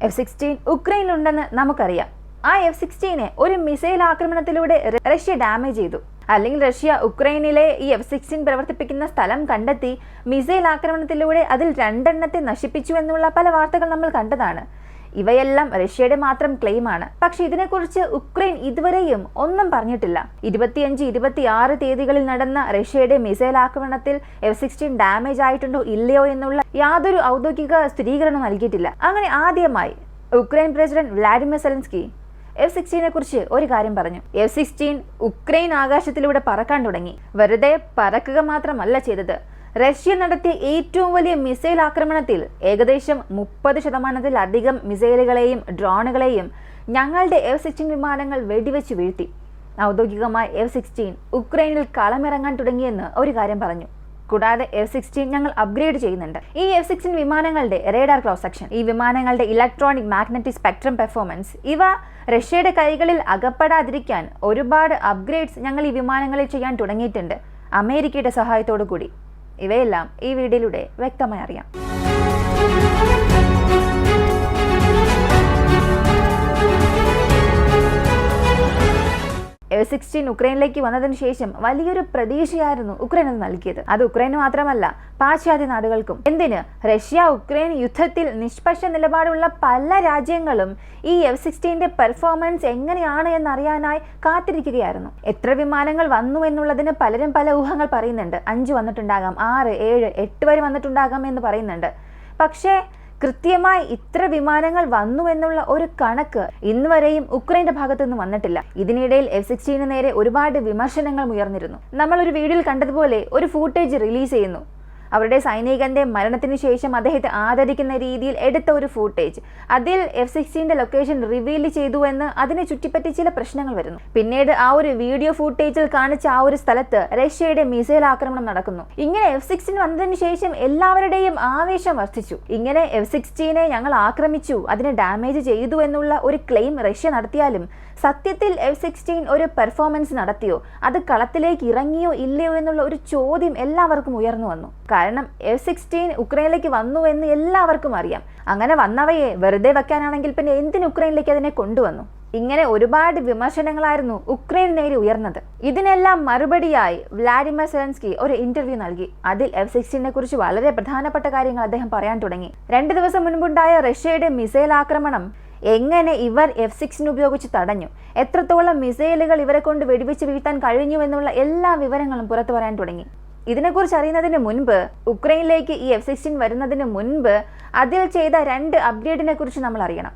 F-16 ഉക്രൈനിലുണ്ടെന്ന് നമുക്കറിയാം. ആ F-16 ഒരു മിസൈൽ ആക്രമണത്തിലൂടെ റഷ്യ ഡാമേജ് ചെയ്തു. അല്ലെങ്കിൽ റഷ്യ ഉക്രൈനിലെ ഈ F-16 പ്രവർത്തിപ്പിക്കുന്ന സ്ഥലം കണ്ടെത്തി മിസൈൽ ആക്രമണത്തിലൂടെ അതിൽ 2 എണ്ണത്തെ നശിപ്പിച്ചു എന്നുള്ള പല വാർത്തകൾ നമ്മൾ കണ്ടതാണ്. ഇവയെല്ലാം റഷ്യയുടെ മാത്രം ക്ലെയിമാണ്. പക്ഷെ ഇതിനെക്കുറിച്ച് ഉക്രൈൻ ഇതുവരെയും ഒന്നും പറഞ്ഞിട്ടില്ല. 25, 26 തീയതികളിൽ നടന്ന റഷ്യയുടെ മിസൈൽ ആക്രമണത്തിൽ F-16 ഡാമേജ് ആയിട്ടുണ്ടോ ഇല്ലയോ എന്നുള്ള യാതൊരു ഔദ്യോഗിക സ്ഥിരീകരണം നൽകിയിട്ടില്ല. അങ്ങനെ ആദ്യമായി Ukraine president Vladimir Zelensky F-16 കുറിച്ച് ഒരു കാര്യം പറഞ്ഞു. F-16 ഉക്രൈൻ ആകാശത്തിലൂടെ പറക്കാൻ തുടങ്ങി. വെറുതെ പറക്കുക മാത്രമല്ല ചെയ്തത്. റഷ്യ നടത്തിയ ഏറ്റവും വലിയ മിസൈൽ ആക്രമണത്തിൽ ഏകദേശം 30%-ലധികം മിസൈലുകളെയും ഡ്രോണുകളെയും ഞങ്ങളുടെ F-16 വിമാനങ്ങൾ വെടിവെച്ച് വീഴ്ത്തി. ഔദ്യോഗികമായി F-16 ഉക്രൈനിൽ കളമിറങ്ങാൻ തുടങ്ങിയെന്ന് ഒരു കാര്യം പറഞ്ഞു. കൂടാതെ F-16 ഞങ്ങൾ അപ്ഗ്രേഡ് ചെയ്യുന്നുണ്ട്. ഈ F-16 വിമാനങ്ങളുടെ റേഡാർ ക്രോസ് സെക്ഷൻ, ഈ വിമാനങ്ങളുടെ ഇലക്ട്രോണിക് മാഗ്നറ്റിക് സ്പെക്ട്രം പെർഫോമൻസ്, ഇവ റഷ്യയുടെ കൈകളിൽ അകപ്പെടാതിരിക്കാൻ ഒരുപാട് അപ്ഗ്രേഡ്സ് ഞങ്ങൾ ഈ വിമാനങ്ങളിൽ ചെയ്യാൻ തുടങ്ങിയിട്ടുണ്ട്, അമേരിക്കയുടെ സഹായത്തോടു കൂടി. ഇവയെല്ലാം ഈ വീഡിയോയിലൂടെ വ്യക്തമായി അറിയാം. F-16 ഉക്രൈനിലേക്ക് വന്നതിന് ശേഷം വലിയൊരു പ്രതീക്ഷയായിരുന്നു ഉക്രൈൻ നൽകിയത്. അത് ഉക്രൈന് മാത്രമല്ല, പാശ്ചാത്യ നാടുകൾക്കും. എന്തിന്, റഷ്യ ഉക്രൈൻ യുദ്ധത്തിൽ നിഷ്പക്ഷ നിലപാടുള്ള പല രാജ്യങ്ങളും ഈ F-16 പെർഫോമൻസ് എങ്ങനെയാണ് എന്നറിയാനായി കാത്തിരിക്കുകയായിരുന്നു. എത്ര വിമാനങ്ങൾ വന്നു എന്നുള്ളതിന് പലരും പല ഊഹങ്ങൾ പറയുന്നുണ്ട്. 5 വന്നിട്ടുണ്ടാകാം, 6, 7, 8 വരെ വന്നിട്ടുണ്ടാകാം എന്ന് പറയുന്നുണ്ട്. പക്ഷേ കൃത്യമായി ഇത്ര വിമാനങ്ങൾ വന്നു എന്നുള്ള ഒരു കണക്ക് ഇന്ന് വരെയും ഉക്രൈന്റെ ഭാഗത്തു നിന്ന് വന്നിട്ടില്ല. ഇതിനിടയിൽ F-16 നേരെ ഒരുപാട് വിമർശനങ്ങൾ ഉയർന്നിരുന്നു. നമ്മൾ ഒരു വീഡിയോയിൽ കണ്ടതുപോലെ ഒരു ഫൂട്ടേജ് റിലീസ് ചെയ്യുന്നു. അവരുടെ സൈനികന്റെ മരണത്തിന് ശേഷം അദ്ദേഹത്തെ ആദരിക്കുന്ന രീതിയിൽ എടുത്ത ഒരു ഫൂട്ടേജ്. അതിൽ F-16 ലൊക്കേഷൻ റിവീൽ ചെയ്തു എന്ന് അതിനെ ചുറ്റിപ്പറ്റി ചില പ്രശ്നങ്ങൾ വരുന്നു. പിന്നീട് ആ ഒരു വീഡിയോ ഫൂട്ടേജിൽ കാണിച്ച ആ ഒരു സ്ഥലത്ത് റഷ്യയുടെ മിസൈൽ ആക്രമണം നടക്കുന്നു. ഇങ്ങനെ F-16 വന്നതിന് ശേഷം എല്ലാവരുടെയും ആവേശം വർദ്ധിച്ചു. ഇങ്ങനെ F-16 ഞങ്ങൾ ആക്രമിച്ചു, അതിനെ ഡാമേജ് ചെയ്തു എന്നുള്ള ഒരു ക്ലെയിം റഷ്യ നടത്തിയാലും സത്യത്തിൽ F-16 ഒരു പെർഫോമൻസ് നടത്തിയോ, അത് കളത്തിലേക്ക് ഇറങ്ങിയോ ഇല്ലയോ എന്നുള്ള ഒരു ചോദ്യം എല്ലാവർക്കും ഉയർന്നു വന്നു. കാരണം F-16 ഉക്രൈനിലേക്ക് വന്നു എന്ന് എല്ലാവർക്കും അറിയാം. അങ്ങനെ വന്നവയെ വെറുതെ വെക്കാനാണെങ്കിൽ പിന്നെ എന്തിന് ഉക്രൈനിലേക്ക് അതിനെ കൊണ്ടുവന്നു? ഇങ്ങനെ ഒരുപാട് വിമർശനങ്ങളായിരുന്നു ഉക്രൈന് നേരെ ഉയർന്നത്. ഇതിനെല്ലാം മറുപടിയായി വ്ളാഡിമിർ സെലൻസ്കി ഒരു ഇന്റർവ്യൂ നൽകി. അതിൽ F-16 കുറിച്ച് വളരെ പ്രധാനപ്പെട്ട കാര്യങ്ങൾ അദ്ദേഹം പറയാൻ തുടങ്ങി. 2 ദിവസം മുൻപുണ്ടായ റഷ്യയുടെ മിസൈൽ ആക്രമണം എങ്ങനെ ഇവർ F-16 ഉപയോഗിച്ച് തടഞ്ഞു, എത്രത്തോളം മിസൈലുകൾ ഇവരെ കൊണ്ട് വെടിവെച്ച് വീഴ്ത്താൻ കഴിഞ്ഞു എന്നുള്ള എല്ലാ വിവരങ്ങളും പുറത്തു പറയാൻ തുടങ്ങി. ഇതിനെക്കുറിച്ച് അറിയുന്നതിന് മുൻപ്, ഉക്രൈനിലേക്ക് ഈ F-16 വരുന്നതിന് മുൻപ് അതിൽ ചെയ്ത 2 അപ്ഗ്രേഡിനെ കുറിച്ച് നമ്മൾ അറിയണം.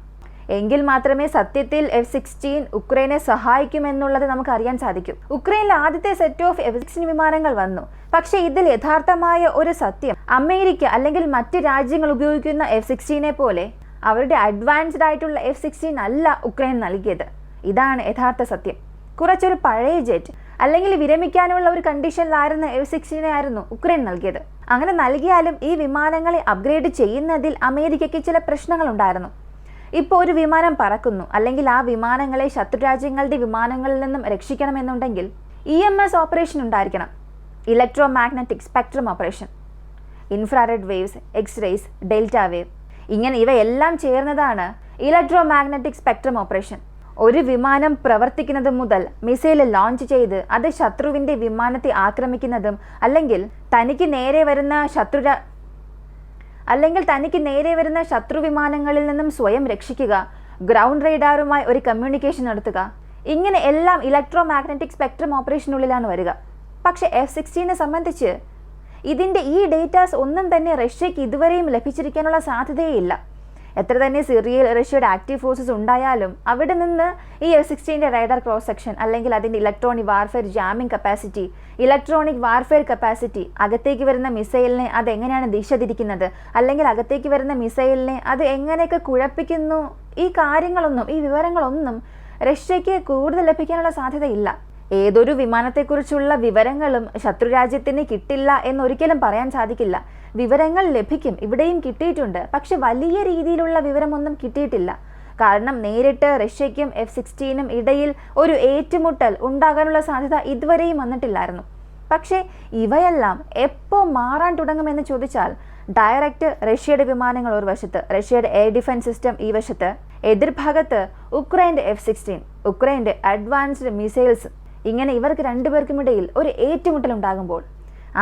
എങ്കിൽ മാത്രമേ സത്യത്തിൽ F-16 ഉക്രൈനെ സഹായിക്കുമെന്നുള്ളത് നമുക്ക് അറിയാൻ സാധിക്കും. ഉക്രൈനിലെ ആദ്യത്തെ സെറ്റ് ഓഫ് F-16 വിമാനങ്ങൾ വന്നു. പക്ഷേ ഇതിൽ യഥാർത്ഥമായ ഒരു സത്യം, അമേരിക്ക അല്ലെങ്കിൽ മറ്റ് രാജ്യങ്ങൾ ഉപയോഗിക്കുന്ന F-16 പോലെ അവരുടെ അഡ്വാൻസ്ഡ് ആയിട്ടുള്ള F-16 അല്ല ഉക്രൈൻ നൽകിയത്. ഇതാണ് യഥാർത്ഥ സത്യം. കുറച്ചൊരു പഴയ ജെറ്റ് അല്ലെങ്കിൽ വിരമിക്കാനുള്ള ഒരു കണ്ടീഷനിലായിരുന്ന F-16 ആയിരുന്നു ഉക്രൈൻ നൽകിയത്. അങ്ങനെ നൽകിയാലും ഈ വിമാനങ്ങളെ അപ്ഗ്രേഡ് ചെയ്യുന്നതിൽ അമേരിക്കയ്ക്ക് ചില പ്രശ്നങ്ങൾ ഉണ്ടായിരുന്നു. ഇപ്പോൾ ഒരു വിമാനം പറക്കുന്നു, അല്ലെങ്കിൽ ആ വിമാനങ്ങളെ ശത്രുരാജ്യങ്ങളുടെ വിമാനങ്ങളിൽ നിന്നും രക്ഷിക്കണമെന്നുണ്ടെങ്കിൽ EMS ഓപ്പറേഷൻ ഉണ്ടായിരിക്കണം. Electro magnetic spectrum operation, infrared waves, X-rays, delta wave, ഇങ്ങനെ ഇവയെല്ലാം ചേർന്നതാണ് ഇലക്ട്രോ മാഗ്നറ്റിക് സ്പെക്ട്രം ഓപ്പറേഷൻ. ഒരു വിമാനം പ്രവർത്തിക്കുന്നത് മുതൽ മിസൈൽ ലോഞ്ച് ചെയ്ത് അത് ശത്രുവിൻ്റെ വിമാനത്തെ ആക്രമിക്കുന്നതും, അല്ലെങ്കിൽ തനിക്ക് നേരെ വരുന്ന ശത്രു വിമാനങ്ങളിൽ നിന്നും സ്വയം രക്ഷിക്കുക, ഗ്രൗണ്ട് റേഡാറുമായി ഒരു കമ്മ്യൂണിക്കേഷൻ നടത്തുക, ഇങ്ങനെ എല്ലാം ഇലക്ട്രോ മാഗ്നറ്റിക് സ്പെക്ട്രം ഓപ്പറേഷനുള്ളിലാണ് വരിക. പക്ഷേ F-16 സംബന്ധിച്ച് ഇതിൻ്റെ ഈ ഡേറ്റാസ് ഒന്നും തന്നെ റഷ്യയ്ക്ക് ഇതുവരെയും ലഭിച്ചിരിക്കാനുള്ള സാധ്യതയില്ല. എത്ര തന്നെ സിറിയയിൽ റഷ്യയുടെ ആക്റ്റീവ് ഫോഴ്സസ് ഉണ്ടായാലും അവിടെ നിന്ന് ഈ F-16 റൈഡർ ക്രോസ് സെക്ഷൻ, അല്ലെങ്കിൽ അതിൻ്റെ electronic warfare jamming capacity, electronic warfare capacity, അകത്തേക്ക് വരുന്ന മിസൈലിനെ അത് എങ്ങനെയാണ് ദിശ തിരിക്കുന്നത്, അല്ലെങ്കിൽ അകത്തേക്ക് വരുന്ന മിസൈലിനെ അത് എങ്ങനെയൊക്കെ കുഴപ്പിക്കുന്നു, ഈ കാര്യങ്ങളൊന്നും, ഈ വിവരങ്ങളൊന്നും റഷ്യയ്ക്ക് കൂടുതൽ ലഭിക്കാനുള്ള സാധ്യതയില്ല. ഏതൊരു വിമാനത്തെക്കുറിച്ചുള്ള വിവരങ്ങളും ശത്രുരാജ്യത്തിന് കിട്ടില്ല എന്നൊരിക്കലും പറയാൻ സാധിക്കില്ല. വിവരങ്ങൾ ലഭിക്കും, ഇവിടെയും കിട്ടിയിട്ടുണ്ട്. പക്ഷെ വലിയ രീതിയിലുള്ള വിവരമൊന്നും കിട്ടിയിട്ടില്ല. കാരണം നേരിട്ട് റഷ്യയ്ക്കും F-16 ഇടയിൽ ഒരു ഏറ്റുമുട്ടൽ ഉണ്ടാകാനുള്ള സാധ്യത ഇതുവരെയും വന്നിട്ടില്ലായിരുന്നു. പക്ഷേ ഇവയെല്ലാം എപ്പോൾ മാറാൻ തുടങ്ങുമെന്ന് ചോദിച്ചാൽ ഡയറക്റ്റ് റഷ്യയുടെ വിമാനങ്ങൾ ഒരു വശത്ത്, റഷ്യയുടെ എയർ ഡിഫൻസ് സിസ്റ്റം ഈ വശത്ത്, എതിർഭാഗത്ത് ഉക്രൈൻ്റെ F-16, ഉക്രൈൻ്റെ അഡ്വാൻസ്ഡ് മിസൈൽസ്. ഇങ്ങനെ ഇവർക്ക് രണ്ടുപേർക്കുമിടയിൽ ഒരു ഏറ്റുമുട്ടൽ ഉണ്ടാകുമ്പോൾ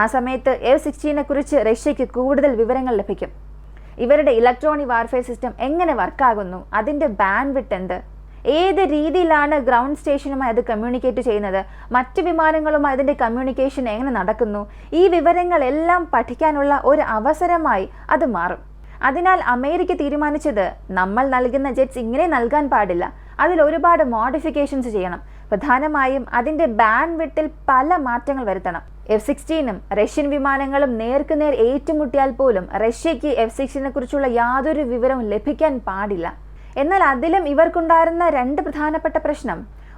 ആ സമയത്ത് F-16 കുറിച്ച് റഷ്യയ്ക്ക് കൂടുതൽ വിവരങ്ങൾ ലഭിക്കും. ഇവരുടെ ഇലക്ട്രോണിക് വാർഫെയർ സിസ്റ്റം എങ്ങനെ വർക്കാകുന്നു, അതിൻ്റെ ബാൻഡ് വിഡ്ത്ത് എന്ത്, ഏത് രീതിയിലാണ് ഗ്രൗണ്ട് സ്റ്റേഷനുമായി അത് കമ്മ്യൂണിക്കേറ്റ് ചെയ്യുന്നത്, മറ്റ് വിമാനങ്ങളുമായി അതിൻ്റെ കമ്മ്യൂണിക്കേഷൻ എങ്ങനെ നടക്കുന്നു, ഈ വിവരങ്ങളെല്ലാം പഠിക്കാനുള്ള ഒരു അവസരമായി അത് മാറും. അതിനാൽ അമേരിക്ക തീരുമാനിച്ചത് നമ്മൾ നൽകുന്ന ജെറ്റ്സ് ഇങ്ങനെ നൽകാൻ പാടില്ല, അതിൽ ഒരുപാട് മോഡിഫിക്കേഷൻസ് ചെയ്യണം. പ്രധാനമായും അതിൻ്റെ ബാൻഡ് വിഡ്ത്തിൽ പല മാറ്റങ്ങൾ വരുത്തണം. F-16 റഷ്യൻ വിമാനങ്ങളും നേർക്കുനേർ ഏറ്റുമുട്ടിയാൽ പോലും റഷ്യയ്ക്ക് F-16 കുറിച്ചുള്ള യാതൊരു വിവരവും ലഭിക്കാൻ പാടില്ല. എന്നാൽ അതിലും ഇവർക്കുണ്ടായിരുന്ന രണ്ട് പ്രധാനപ്പെട്ട പ്രശ്നം.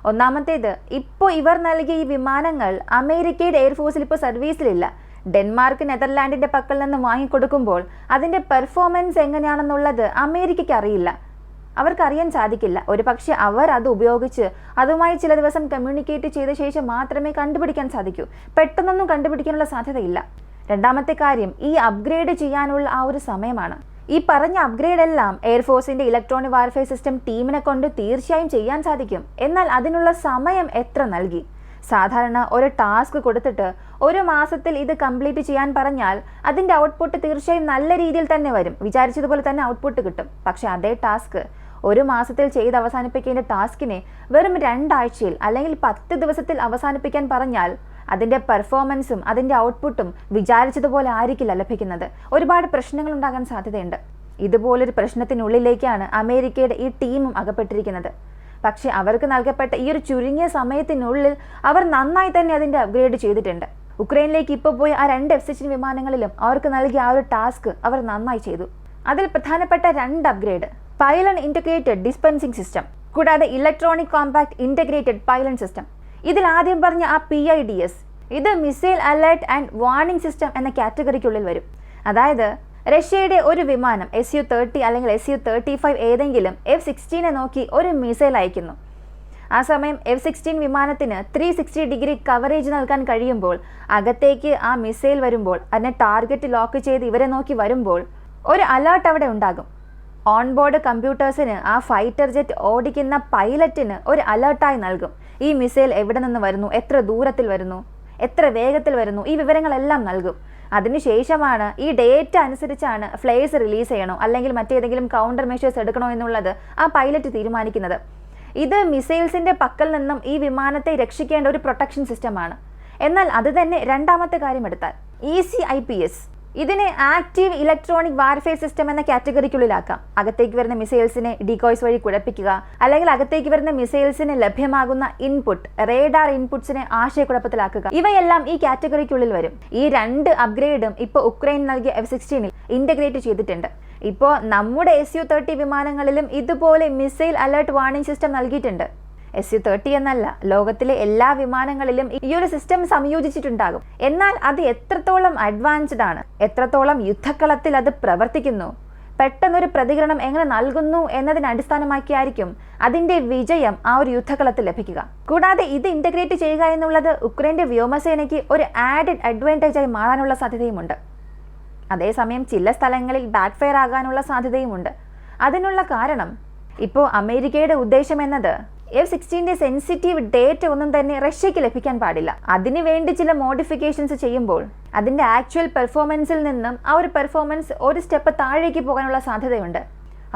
ഒന്നാമത്തേത്, ഇപ്പോൾ ഇവർ നൽകിയ ഈ വിമാനങ്ങൾ അമേരിക്കയുടെ എയർഫോഴ്സിൽ ഇപ്പോൾ സർവീസിലില്ല. ഡെൻമാർക്ക് നെതർലാൻഡിൻ്റെ പക്കൽ നിന്ന് വാങ്ങിക്കൊടുക്കുമ്പോൾ അതിൻ്റെ പെർഫോമൻസ് എങ്ങനെയാണെന്നുള്ളത് അമേരിക്കയ്ക്ക് അറിയില്ല, അവർക്കറിയാൻ സാധിക്കില്ല. ഒരു പക്ഷേ അവർ അത് ഉപയോഗിച്ച് അതുമായി ചില ദിവസം കമ്മ്യൂണിക്കേറ്റ് ചെയ്ത ശേഷം മാത്രമേ കണ്ടുപിടിക്കാൻ സാധിക്കൂ. പെട്ടെന്നൊന്നും കണ്ടുപിടിക്കാനുള്ള സാധ്യതയില്ല. രണ്ടാമത്തെ കാര്യം, ഈ അപ്ഗ്രേഡ് ചെയ്യാനുള്ള ആ ഒരു സമയമാണ്. ഈ പറഞ്ഞ അപ്ഗ്രേഡ് എല്ലാം എയർഫോഴ്സിൻ്റെ ഇലക്ട്രോണിക് വാർഫെയർ സിസ്റ്റം ടീമിനെ കൊണ്ട് തീർച്ചയായും ചെയ്യാൻ സാധിക്കും. എന്നാൽ അതിനുള്ള സമയം എത്ര നൽകി? സാധാരണ ഒരു ടാസ്ക് കൊടുത്തിട്ട് ഒരു മാസത്തിൽ ഇത് കംപ്ലീറ്റ് ചെയ്യാൻ പറഞ്ഞാൽ അതിൻ്റെ ഔട്ട്പുട്ട് തീർച്ചയായും നല്ല രീതിയിൽ തന്നെ വരും, വിചാരിച്ചതുപോലെ തന്നെ ഔട്ട്പുട്ട് കിട്ടും. പക്ഷേ അതേ ടാസ്ക് ഒരു മാസത്തിൽ ചെയ്ത് അവസാനിപ്പിക്കേണ്ട ടാസ്കിനെ വെറും 2 ആഴ്ചയിൽ അല്ലെങ്കിൽ 10 ദിവസത്തിൽ അവസാനിപ്പിക്കാൻ പറഞ്ഞാൽ അതിൻ്റെ പെർഫോമൻസും അതിൻ്റെ ഔട്ട്പുട്ടും വിചാരിച്ചതുപോലെ ആയിരിക്കില്ല ലഭിക്കുന്നത്. ഒരുപാട് പ്രശ്നങ്ങൾ ഉണ്ടാകാൻ സാധ്യതയുണ്ട്. ഇതുപോലൊരു പ്രശ്നത്തിനുള്ളിലേക്കാണ് അമേരിക്കയുടെ ഈ ടീമും അകപ്പെട്ടിരിക്കുന്നത്. പക്ഷേ അവർക്ക് നൽകപ്പെട്ട ഈ ഒരു ചുരുങ്ങിയ സമയത്തിനുള്ളിൽ അവർ നന്നായി തന്നെ അതിൻ്റെ അപ്ഗ്രേഡ് ചെയ്തിട്ടുണ്ട്. ഉക്രൈനിലേക്ക് ഇപ്പോൾ പോയ ആ 2 F-16 വിമാനങ്ങളിലും അവർക്ക് നൽകിയ ആ ഒരു ടാസ്ക് അവർ നന്നായി ചെയ്തു. അതിൽ പ്രധാനപ്പെട്ട 2 അപ്ഗ്രേഡ്: പൈലൺ ഇൻ്റഗ്രേറ്റഡ് ഡിസ്പെൻസിംഗ് സിസ്റ്റം, കൂടാതെ ഇലക്ട്രോണിക് കോമ്പാക്ട് ഇൻ്റഗ്രേറ്റഡ് പൈലൺ സിസ്റ്റം. ഇതിൽ ആദ്യം പറഞ്ഞ ആ PIDS, ഇത് missile alert and warning system എന്ന കാറ്റഗറിക്കുള്ളിൽ വരും. അതായത് റഷ്യയുടെ ഒരു വിമാനം Su-30 അല്ലെങ്കിൽ Su-35 ഏതെങ്കിലും F-16 നോക്കി ഒരു മിസൈൽ അയക്കുന്നു. ആ സമയം F-16 വിമാനത്തിന് 360 ഡിഗ്രി കവറേജ് നൽകാൻ കഴിയുമ്പോൾ അകത്തേക്ക് ആ മിസൈൽ വരുമ്പോൾ, അതിനെ ടാർഗറ്റ് ലോക്ക് ചെയ്ത് ഇവരെ നോക്കി വരുമ്പോൾ ഒരു അലേർട്ട് അവിടെ ഉണ്ടാകും. ഓൺബോർഡ് കമ്പ്യൂട്ടേഴ്സിന് ആ ഫൈറ്റർ ജെറ്റ് ഓടിക്കുന്ന പൈലറ്റിന് ഒരു അലേർട്ടായി നൽകും. ഈ മിസൈൽ എവിടെ നിന്ന് വരുന്നു, എത്ര ദൂരത്തിൽ വരുന്നു, എത്ര വേഗത്തിൽ വരുന്നു, ഈ വിവരങ്ങളെല്ലാം നൽകും. അതിനുശേഷമാണ് ഈ ഡേറ്റ അനുസരിച്ചാണ് ഫ്ലെയർസ് റിലീസ് ചെയ്യണോ അല്ലെങ്കിൽ മറ്റേതെങ്കിലും കൗണ്ടർ മെഷേഴ്സ് എടുക്കണോ എന്നുള്ളത് ആ പൈലറ്റ് തീരുമാനിക്കുന്നത്. ഇത് മിസൈൽസിൻ്റെ പക്കൽ നിന്നും ഈ വിമാനത്തെ രക്ഷിക്കേണ്ട ഒരു പ്രൊട്ടക്ഷൻ സിസ്റ്റമാണ്. എന്നാൽ അത് തന്നെ രണ്ടാമത്തെ കാര്യം എടുത്താൽ ECIPS, ഇതിനെ ആക്റ്റീവ് ഇലക്ട്രോണിക് വാർഫെയർ സിസ്റ്റം എന്ന കാറ്റഗറിക്കുള്ളിലാക്കാം. അകത്തേക്ക് വരുന്ന മിസൈൽസിനെ ഡീകോയ്സ് വഴി കുഴപ്പിക്കുക, അല്ലെങ്കിൽ അകത്തേക്ക് വരുന്ന മിസൈൽസിന് ലഭ്യമാകുന്ന ഇൻപുട്ട്, റേഡാർ ഇൻപുട്സിനെ ആശയക്കുഴപ്പത്തിലാക്കുക, ഇവയെല്ലാം ഈ കാറ്റഗറിക്കുള്ളിൽ വരും. ഈ 2 അപ്ഗ്രേഡും ഇപ്പോൾ ഉക്രൈൻ നൽകിയ F-16 ഇൻ്റഗ്രേറ്റ് ചെയ്തിട്ടുണ്ട്. ഇപ്പോൾ നമ്മുടെ Su-30 വിമാനങ്ങളിലും ഇതുപോലെ മിസൈൽ അലേർട്ട് വാർണിംഗ് സിസ്റ്റം നൽകിയിട്ടുണ്ട്. Su-30 എന്നല്ല, ലോകത്തിലെ എല്ലാ വിമാനങ്ങളിലും ഈ ഒരു സിസ്റ്റം സംയോജിച്ചിട്ടുണ്ടാകും. എന്നാൽ അത് എത്രത്തോളം അഡ്വാൻസ്ഡ് ആണ്, എത്രത്തോളം യുദ്ധക്കളത്തിൽ അത് പ്രവർത്തിക്കുന്നു, പെട്ടെന്നൊരു പ്രതികരണം എങ്ങനെ നൽകുന്നു എന്നതിനെ അടിസ്ഥാനമാക്കിയായിരിക്കും അതിൻ്റെ വിജയം ആ ഒരു യുദ്ധക്കളത്തിൽ ലഭിക്കുക. കൂടാതെ ഇത് ഇൻ്റഗ്രേറ്റ് ചെയ്യുക എന്നുള്ളത് ഉക്രൈൻ്റെ വ്യോമസേനയ്ക്ക് ഒരു ആഡഡ് അഡ്വാൻറ്റേജായി മാറാനുള്ള സാധ്യതയുമുണ്ട്. അതേസമയം ചില സ്ഥലങ്ങളിൽ ബാക്ക് ഫയർ ആകാനുള്ള സാധ്യതയുമുണ്ട്. അതിനുള്ള കാരണം, ഇപ്പോൾ അമേരിക്കയുടെ ഉദ്ദേശം എന്നത് F-16 സെൻസിറ്റീവ് ഡേറ്റ ഒന്നും തന്നെ റഷ്യയ്ക്ക് ലഭിക്കാൻ പാടില്ല. അതിനുവേണ്ടി ചില മോഡിഫിക്കേഷൻസ് ചെയ്യുമ്പോൾ അതിൻ്റെ ആക്ച്വൽ പെർഫോമൻസിൽ നിന്നും ആ ഒരു പെർഫോമൻസ് ഒരു സ്റ്റെപ്പ് താഴേക്ക് പോകാനുള്ള സാധ്യതയുണ്ട്.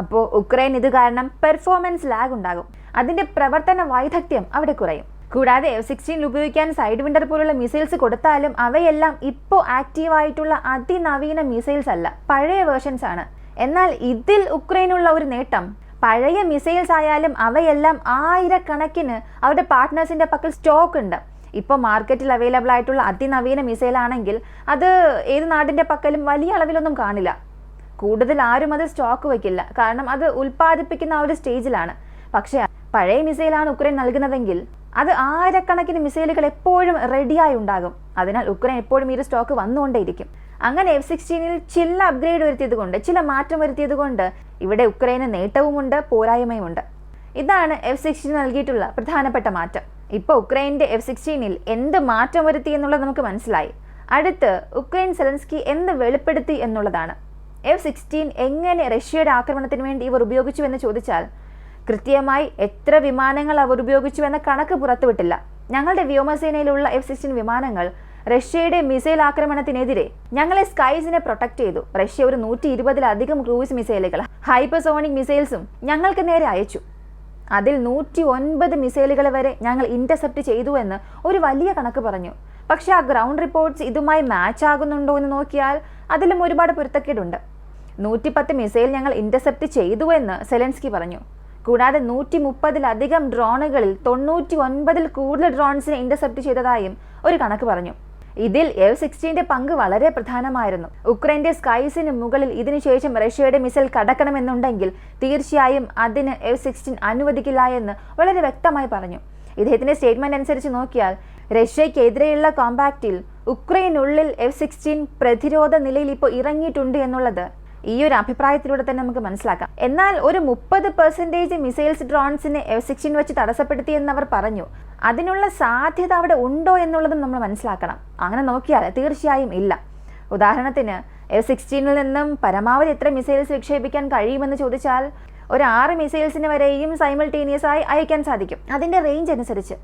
അപ്പോൾ ഉക്രൈൻ ഇത് കാരണം പെർഫോമൻസ് ലാഗ് ഉണ്ടാകും, അതിൻ്റെ പ്രവർത്തന വൈദഗ്ധ്യം അവിടെ കുറയും. കൂടാതെ F-16 ഉപയോഗിക്കാൻ സൈഡ് വിൻഡർ പോലുള്ള മിസൈൽസ് കൊടുത്താലും അവയെല്ലാം ഇപ്പോൾ ആക്റ്റീവായിട്ടുള്ള അതിനവീന മിസൈൽസ് അല്ല, പഴയ വേർഷൻസ് ആണ്. എന്നാൽ ഇതിൽ ഉക്രൈനുള്ള ഒരു നേട്ടം, പഴയ മിസൈൽസ് ആയാലും അവയെല്ലാം ആയിരക്കണക്കിന് അവരുടെ പാർട്ട്നേഴ്സിൻ്റെ പക്കൽ സ്റ്റോക്ക് ഉണ്ട്. ഇപ്പോൾ മാർക്കറ്റിൽ അവൈലബിൾ ആയിട്ടുള്ള അതിനവീന മിസൈലാണെങ്കിൽ അത് ഏത് നാടിൻ്റെ പക്കലും വലിയ അളവിലൊന്നും കാണില്ല. കൂടുതൽ ആരും അത് സ്റ്റോക്ക് വയ്ക്കില്ല, കാരണം അത് ഉൽപ്പാദിപ്പിക്കുന്ന ആ ഒരു സ്റ്റേജിലാണ്. പക്ഷേ പഴയ മിസൈലാണ് ഉക്രൈൻ നൽകുന്നതെങ്കിൽ അത് ആയിരക്കണക്കിന് മിസൈലുകൾ എപ്പോഴും റെഡിയായി ഉണ്ടാകും. അതിനാൽ ഉക്രൈൻ എപ്പോഴും ഈ ഒരു സ്റ്റോക്ക് വന്നുകൊണ്ടേയിരിക്കും. അങ്ങനെ F-16 ചില അപ്ഗ്രേഡ് വരുത്തിയത് കൊണ്ട്, ചില മാറ്റം വരുത്തിയത് കൊണ്ട് ഇവിടെ ഉക്രൈന് നേട്ടവുമുണ്ട്, പോരായ്മയുമുണ്ട്. ഇതാണ് F-16 നൽകിയിട്ടുള്ള പ്രധാനപ്പെട്ട മാറ്റം. ഇപ്പോൾ ഉക്രൈൻ്റെ F-16 എന്ത് മാറ്റം വരുത്തി എന്നുള്ളത് നമുക്ക് മനസ്സിലായി. അടുത്ത് ഉക്രൈൻ സെലൻസ്കി എന്ത് വെളിപ്പെടുത്തി എന്നുള്ളതാണ്. F-16 എങ്ങനെ റഷ്യയുടെ ആക്രമണത്തിന് വേണ്ടി ഇവർ ഉപയോഗിച്ചുവെന്ന് ചോദിച്ചാൽ കൃത്യമായി എത്ര വിമാനങ്ങൾ അവർ ഉപയോഗിച്ചുവെന്ന കണക്ക് പുറത്തുവിട്ടില്ല. ഞങ്ങളുടെ വ്യോമസേനയിലുള്ള F-16 വിമാനങ്ങൾ റഷ്യയുടെ മിസൈൽ ആക്രമണത്തിനെതിരെ ഞങ്ങളെ സ്കൈസിനെ പ്രൊട്ടക്ട് ചെയ്തു. റഷ്യ ഒരു 120-ലധികം ക്രൂയിസ് മിസൈലുകൾ, ഹൈപ്പർസോണിക് മിസൈൽസും ഞങ്ങൾക്ക് നേരെ അയച്ചു. അതിൽ 109 മിസൈലുകൾ വരെ ഞങ്ങൾ ഇന്റർസെപ്റ്റ് ചെയ്തു എന്ന് ഒരു വലിയ കണക്ക് പറഞ്ഞു. പക്ഷേ ആ ഗ്രൗണ്ട് റിപ്പോർട്ട്സ് ഇതുമായി മാച്ച് ആകുന്നുണ്ടോ എന്ന് നോക്കിയാൽ അതിലും ഒരുപാട് പൊരുത്തക്കേടുണ്ട്. 110 മിസൈൽ ഞങ്ങൾ ഇന്റർസെപ്റ്റ് ചെയ്തു എന്ന് സെലൻസ്കി പറഞ്ഞു. കൂടാതെ 130-ലധികം ഡ്രോണുകളിൽ 99-ൽ കൂടുതൽ ഡ്രോൺസിനെ ഇന്റർസെപ്റ്റ് ചെയ്തതായും ഒരു കണക്ക് പറഞ്ഞു. ഇതിൽ F-16 പങ്ക് വളരെ പ്രധാനമായിരുന്നു. ഉക്രൈന്റെ സ്കൈസിന് മുകളിൽ ഇതിനുശേഷം റഷ്യയുടെ മിസൈൽ കടക്കണമെന്നുണ്ടെങ്കിൽ തീർച്ചയായും അതിന് F-16 അനുവദിക്കില്ല എന്ന് വളരെ വ്യക്തമായി പറഞ്ഞു. ഇദ്ദേഹത്തിന്റെ സ്റ്റേറ്റ്മെന്റ് അനുസരിച്ച് നോക്കിയാൽ റഷ്യക്കെതിരെയുള്ള കോമ്പാക്റ്റിൽ ഉക്രൈനുള്ളിൽ F-16 പ്രതിരോധ നിലയിൽ ഇപ്പോൾ ഇറങ്ങിയിട്ടുണ്ട് എന്നുള്ളത് ഈ ഒരു അഭിപ്രായത്തിലൂടെ തന്നെ നമുക്ക് മനസ്സിലാക്കാം. എന്നാൽ ഒരു 30% മിസൈൽസ് ഡ്രോൺസിനെ F-16 വെച്ച് തടസ്സപ്പെടുത്തിയെന്ന് അവർ പറഞ്ഞു. അതിനുള്ള സാധ്യത അവിടെ ഉണ്ടോ എന്നുള്ളതും നമ്മൾ മനസ്സിലാക്കണം. അങ്ങനെ നോക്കിയാൽ തീർച്ചയായും ഇല്ല. ഉദാഹരണത്തിന് F-16 നിന്നും പരമാവധി എത്ര മിസൈൽസ് വിക്ഷേപിക്കാൻ കഴിയുമെന്ന് ചോദിച്ചാൽ ഒരു 6 മിസൈൽസിന് വരെയും സൈമിൾട്ടേനിയസ് ആയി അയക്കാൻ സാധിക്കും. അതിന്റെ റേഞ്ച് അനുസരിച്ച്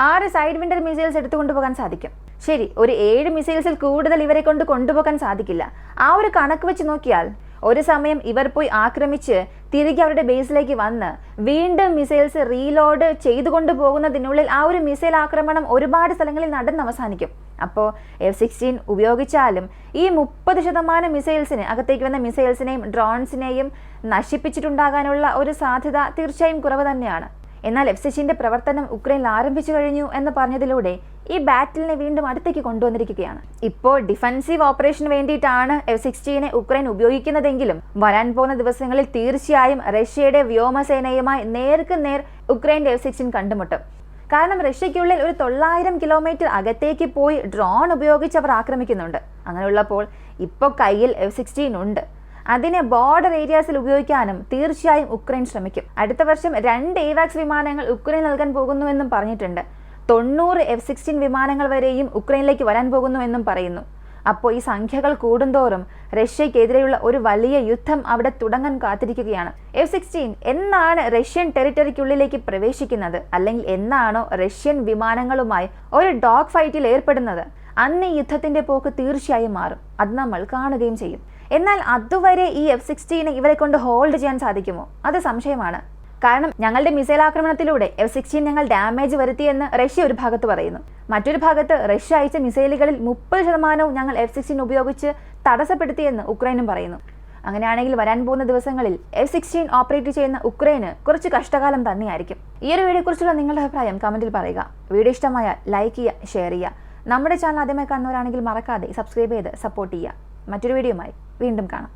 6 സൈഡ് വിൻഡർ മിസൈൽസ് എടുത്തുകൊണ്ടുപോകാൻ സാധിക്കും. ശരി, ഒരു 7 മിസൈൽസിൽ കൂടുതൽ ഇവരെ കൊണ്ട് കൊണ്ടുപോകാൻ സാധിക്കില്ല. ആ ഒരു കണക്ക് വെച്ച് നോക്കിയാൽ ഒരു സമയം ഇവർ പോയി ആക്രമിച്ച് തിരികെ അവരുടെ ബേസിലേക്ക് വന്ന് വീണ്ടും മിസൈൽസ് റീലോഡ് ചെയ്തുകൊണ്ടു പോകുന്നതിനുള്ളിൽ ആ ഒരു മിസൈൽ ആക്രമണം ഒരുപാട് സ്ഥലങ്ങളിൽ നടന്ന് അവസാനിക്കും. അപ്പോൾ F-16 ഉപയോഗിച്ചാലും ഈ 30% മിസൈൽസിന് അകത്തേക്ക് വന്ന മിസൈൽസിനെയും ഡ്രോൺസിനെയും നശിപ്പിച്ചിട്ടുണ്ടാകാനുള്ള ഒരു സാധ്യത തീർച്ചയായും കുറവ് തന്നെയാണ്. എന്നാൽ F-16 പ്രവർത്തനം ഉക്രൈനിൽ ആരംഭിച്ചു കഴിഞ്ഞു എന്ന് പറഞ്ഞതിലൂടെ ഈ ബാറ്റിലിനെ വീണ്ടും അടുത്തേക്ക് കൊണ്ടുവന്നിരിക്കുകയാണ്. ഇപ്പോൾ ഡിഫൻസീവ് ഓപ്പറേഷന് വേണ്ടിയിട്ടാണ് F-16 ഉക്രൈൻ ഉപയോഗിക്കുന്നതെങ്കിലും വരാൻ പോകുന്ന ദിവസങ്ങളിൽ തീർച്ചയായും റഷ്യയുടെ വ്യോമസേനയുമായി നേർക്ക് നേർ ഉക്രൈൻ്റെ F-16 കണ്ടുമുട്ടും. കാരണം റഷ്യയ്ക്കുള്ളിൽ ഒരു 900 കിലോമീറ്റർ അകത്തേക്ക് പോയി ഡ്രോൺ ഉപയോഗിച്ച് അവർ ആക്രമിക്കുന്നുണ്ട്. അങ്ങനെയുള്ളപ്പോൾ ഇപ്പോൾ കയ്യിൽ F-16 ഉണ്ട്. അതിനെ ബോർഡർ ഏരിയാസിൽ ഉപയോഗിക്കാനും തീർച്ചയായും ഉക്രൈൻ ശ്രമിക്കും. അടുത്ത വർഷം 2 AWACS വിമാനങ്ങൾ ഉക്രൈൻ നൽകാൻ പോകുന്നുവെന്നും പറഞ്ഞിട്ടുണ്ട്. 90 F-16 വിമാനങ്ങൾ വരെയും ഉക്രൈനിലേക്ക് വരാൻ പോകുന്നുവെന്നും പറയുന്നു. അപ്പോൾ ഈ സംഖ്യകൾ കൂടുന്തോറും റഷ്യക്കെതിരെയുള്ള ഒരു വലിയ യുദ്ധം അവിടെ തുടങ്ങാൻ കാത്തിരിക്കുകയാണ്. F-16 എന്നാണ് റഷ്യൻ ടെറിട്ടറിക്കുള്ളിലേക്ക് പ്രവേശിക്കുന്നത്, അല്ലെങ്കിൽ എന്നാണോ റഷ്യൻ വിമാനങ്ങളുമായി ഒരു ഡോഗ് ഫൈറ്റിൽ ഏർപ്പെടുന്നത്, അന്ന് ഈ യുദ്ധത്തിന്റെ പോക്ക് തീർച്ചയായും മാറും. അത് നമ്മൾ കാണുകയും ചെയ്യും. എന്നാൽ അതുവരെ ഈ F-16 ഇവരെ കൊണ്ട് ഹോൾഡ് ചെയ്യാൻ സാധിക്കുമോ? അത് സംശയമാണ്. കാരണം ഞങ്ങളുടെ മിസൈൽ ആക്രമണത്തിലൂടെ F-16 ഞങ്ങൾ ഡാമേജ് വരുത്തിയെന്ന് റഷ്യ ഒരു ഭാഗത്ത് പറയുന്നു. മറ്റൊരു ഭാഗത്ത് റഷ്യ അയച്ച മിസൈലുകളിൽ 30% ഞങ്ങൾ F-16 ഉപയോഗിച്ച് തടസ്സപ്പെടുത്തിയെന്ന് ഉക്രൈനും പറയുന്നു. അങ്ങനെയാണെങ്കിൽ വരാൻ പോകുന്ന ദിവസങ്ങളിൽ F-16 ഓപ്പറേറ്റ് ചെയ്യുന്ന ഉക്രൈന് കുറച്ച് കഷ്ടകാലം തന്നെയായിരിക്കും. ഈ ഒരു വീഡിയോയെക്കുറിച്ചുള്ള നിങ്ങളുടെ അഭിപ്രായം കമന്റിൽ പറയുക. വീഡിയോ ഇഷ്ടമായാൽ ലൈക്ക് ചെയ്യുക, ഷെയർ ചെയ്യുക. നമ്മുടെ ചാനൽ ആദ്യമായി കാണുന്നവരാണെങ്കിൽ മറക്കാതെ സബ്സ്ക്രൈബ് ചെയ്ത് സപ്പോർട്ട് ചെയ്യുക. മറ്റൊരു വീഡിയോയുമായി വീണ്ടും കാണാം.